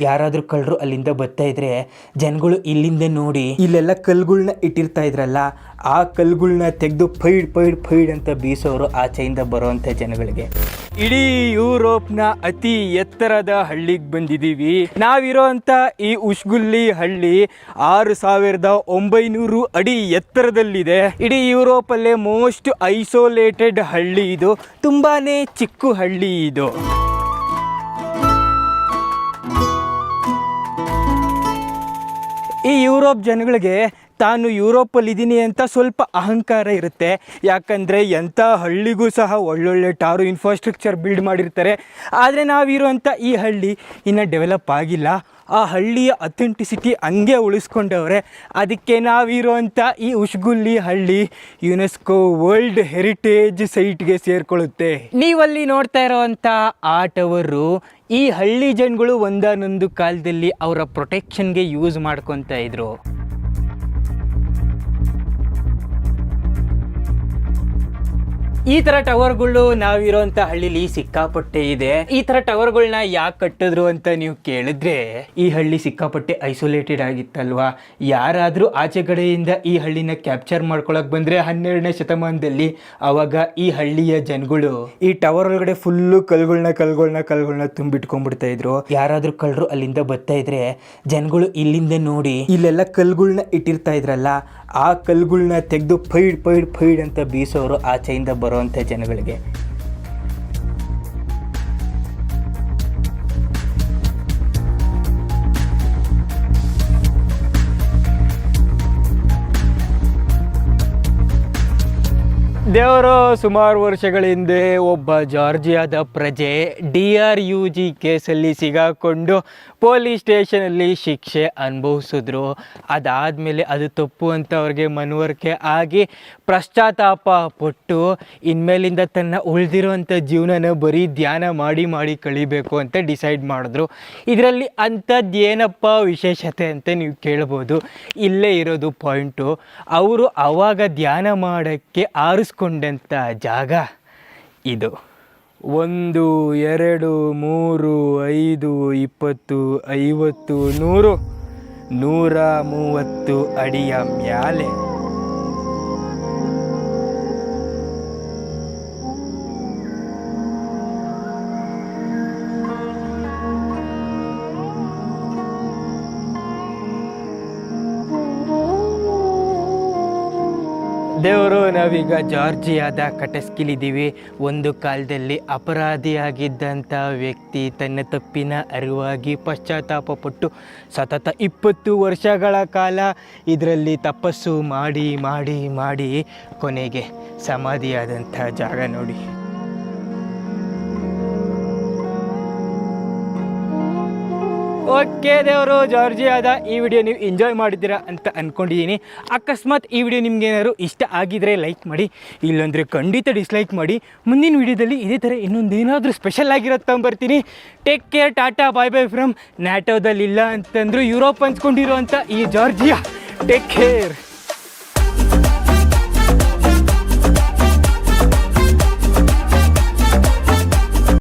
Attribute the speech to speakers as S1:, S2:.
S1: ಯಾರಾದರೂ ಕಳ್ಳರು ಅಲ್ಲಿಂದ ಬರ್ತಾ ಇದ್ರೆ ಜನಗಳು ಇಲ್ಲಿಂದ ನೋಡಿ ಇಲ್ಲೆಲ್ಲ ಕಲ್ಗಳನ್ನ ಇಟ್ಟಿರ್ತಾ ಇದ್ರಲ್ಲ, ಆ ಕಲ್ಗಳನ್ನ ತೆಗೆದು ಫೈಡ್ ಅಂತ ಬೀಸೋರು ಆಚೆಯಿಂದ ಬರೋವಂಥ ಜನಗಳಿಗೆ. ಇಡೀ ಯುರೋಪ್ನ ಅತಿ ಎತ್ತರದ ಹಳ್ಳಿಗೆ ಬಂದಿದ್ದೀವಿ. ನಾವಿರೋಂಥ ಈ ಉಶ್ಗುಲ್ಲಿ ಹಳ್ಳಿ 6900 ಅಡಿ ಎತ್ತರದಲ್ಲಿದೆ. ಇಡೀ ಯುರೋಪಲ್ಲೇ ಮೋಸ್ಟ್ ಐಸೋಲೇಟೆಡ್ ಹಳ್ಳಿ ಇದು. ತುಂಬಾನೇ ಚಿಕ್ಕ ಹಳ್ಳಿ ಇದು. ಈ ಯುರೋಪ್ ಜನಗಳಿಗೆ ತಾನು ಯುರೋಪಲ್ಲಿದ್ದೀನಿ ಅಂತ ಸ್ವಲ್ಪ ಅಹಂಕಾರ ಇರುತ್ತೆ. ಯಾಕಂದರೆ ಎಂಥ ಹಳ್ಳಿಗೂ ಸಹ ಒಳ್ಳೊಳ್ಳೆ ಟಾರು ಇನ್ಫ್ರಾಸ್ಟ್ರಕ್ಚರ್ ಬಿಲ್ಡ್ ಮಾಡಿರ್ತಾರೆ. ಆದರೆ ನಾವಿರುವಂಥ ಈ ಹಳ್ಳಿ ಇನ್ನೂ ಡೆವಲಪ್ ಆಗಿಲ್ಲ. ಆ ಹಳ್ಳಿಯ ಅಥೆಂಟಿಸಿಟಿ ಹಂಗೆ ಉಳಿಸ್ಕೊಂಡವ್ರೆ. ಅದಕ್ಕೆ ನಾವಿರುವಂಥ ಈ ಉಶ್ಗುಲ್ಲಿ ಹಳ್ಳಿ ಯುನೆಸ್ಕೋ ವರ್ಲ್ಡ್ ಹೆರಿಟೇಜ್ ಸೈಟ್ಗೆ ಸೇರಿಕೊಳ್ಳುತ್ತೆ. ನೀವಲ್ಲಿ ನೋಡ್ತಾ ಇರೋವಂಥ ಆ ಟವರು ಈ ಹಳ್ಳಿ ಜನಗಳು ಒಂದಾನೊಂದು ಕಾಲದಲ್ಲಿ ಅವರ ಪ್ರೊಟೆಕ್ಷನ್ಗೆ ಯೂಸ್ ಮಾಡ್ಕೊತಾ ಇದ್ರು. ಈ ಥರ ಟವರ್ಗಳು ನಾವಿರೋಂಥ ಹಳ್ಳಿಲಿ ಸಿಕ್ಕಾಪಟ್ಟೆ ಇದೆ. ಈ ಥರ ಟವರ್ಗಳನ್ನ ಯಾಕೆ ಕಟ್ಟಿದ್ರು ಅಂತ ನೀವು ಕೇಳಿದ್ರೆ, ಈ ಹಳ್ಳಿ ಸಿಕ್ಕಾಪಟ್ಟೆ ಐಸೋಲೇಟೆಡ್ ಆಗಿತ್ತಲ್ವಾ. ಯಾರಾದರೂ ಆಚೆ ಕಡೆಯಿಂದ ಈ ಹಳ್ಳಿನ ಕ್ಯಾಪ್ಚರ್ ಮಾಡ್ಕೊಳಕ್ ಬಂದರೆ 12ನೇ ಶತಮಾನದಲ್ಲಿ, ಅವಾಗ ಈ ಹಳ್ಳಿಯ ಜನಗಳು ಈ ಟವರ್ ಒಳಗಡೆ ಫುಲ್ಲು ಕಲ್ಗಳನ್ನ ತುಂಬಿಟ್ಕೊಂಡ್ಬಿಡ್ತಾ ಇದ್ರು. ಯಾರಾದರೂ ಕಳ್ಳರು ಅಲ್ಲಿಂದ ಬರ್ತಾ ಇದ್ರೆ ಜನಗಳು ಇಲ್ಲಿಂದ ನೋಡಿ ಇಲ್ಲೆಲ್ಲ ಕಲ್ಗಳನ್ನ ಇಟ್ಟಿರ್ತಾ ಇದ್ರಲ್ಲ, ಆ ಕಲ್ಗಳನ್ನ ತೆಗೆದು ಫೈಡ್ ಅಂತ ಬೀಸೋರು ಆಚೆಯಿಂದ ಬರೋವಂಥ ಜನಗಳಿಗೆ. ದೇವರು ಸುಮಾರು ವರ್ಷಗಳ ಹಿಂದೆ ಒಬ್ಬ ಜಾರ್ಜಿಯಾದ ಪ್ರಜೆ DRUG ಕೇಸಲ್ಲಿ ಸಿಗಾಕೊಂಡು ಪೊಲೀಸ್ ಸ್ಟೇಷನಲ್ಲಿ ಶಿಕ್ಷೆ ಅನುಭವಿಸಿದ್ರು. ಅದಾದಮೇಲೆ ಅದು ತಪ್ಪು ಅಂತ ಅವ್ರಿಗೆ ಮನವರಿಕೆ ಆಗಿ ಪಶ್ಚಾತ್ತಾಪ ಪಟ್ಟು ಇನ್ಮೇಲಿಂದ ತನ್ನ ಉಳಿದಿರುವಂಥ ಜೀವನನ ಬರೀ ಧ್ಯಾನ ಮಾಡಿ ಕಳಿಬೇಕು ಅಂತ ಡಿಸೈಡ್ ಮಾಡಿದ್ರು. ಇದರಲ್ಲಿ ಅಂಥದ್ದು ಏನಪ್ಪ ವಿಶೇಷತೆ ಅಂತ ನೀವು ಕೇಳ್ಬೋದು. ಇಲ್ಲೇ ಇರೋದು ಪಾಯಿಂಟು. ಅವರು ಆವಾಗ ಧ್ಯಾನ ಮಾಡೋಕ್ಕೆ ಆರಿಸ್ಕೊಂಡಂಥ ಜಾಗ ಇದು. 1 2 3 5 20 50 100 130 ಅಡಿಯ ಮ್ಯಾಲೆ. ದೇವರು, ನಾವೀಗ ಜಾರ್ಜಿಯಾದ ಕಟಸ್ಕಿಲಿದ್ದೀವಿ. ಒಂದು ಕಾಲದಲ್ಲಿ ಅಪರಾಧಿಯಾಗಿದ್ದಂಥ ವ್ಯಕ್ತಿ ತನ್ನ ತಪ್ಪಿನ ಅರಿವಾಗಿ ಪಶ್ಚಾತ್ತಾಪ ಪಟ್ಟು ಸತತ 20 ವರ್ಷಗಳ ಕಾಲ ಇದರಲ್ಲಿ ತಪಸ್ಸು ಮಾಡಿ ಕೊನೆಗೆ ಸಮಾಧಿಯಾದಂಥ ಜಾಗ ನೋಡಿ. ಓಕೆ ದೇವರು, ಜಾರ್ಜಿಯಾದ ಈ ವಿಡಿಯೋ ನೀವು ಎಂಜಾಯ್ ಮಾಡಿದ್ದೀರಾ ಅಂತ ಅಂದ್ಕೊಂಡಿದ್ದೀನಿ. ಅಕಸ್ಮಾತ್ ಈ ವಿಡಿಯೋ ನಿಮ್ಗೆ ಏನಾದ್ರು ಇಷ್ಟ ಆಗಿದ್ರೆ ಲೈಕ್ ಮಾಡಿ, ಇಲ್ಲಾಂದರೆ ಖಂಡಿತ ಡಿಸ್ಲೈಕ್ ಮಾಡಿ. ಮುಂದಿನ ವಿಡಿಯೋದಲ್ಲಿ ಇದೇ ಥರ ಇನ್ನೊಂದೇನಾದರೂ ಸ್ಪೆಷಲ್ ಆಗಿರೋದು ತೊಗೊಂಬರ್ತೀನಿ. Take care, tata, bye from ನ್ಯಾಟೋದಲ್ಲಿಲ್ಲ ಅಂತಂದ್ರು ಯುರೋಪ್ ಅನ್ಸ್ಕೊಂಡಿರೋ ಅಂಥ ಈ ಜಾರ್ಜಿಯಾ. Take care.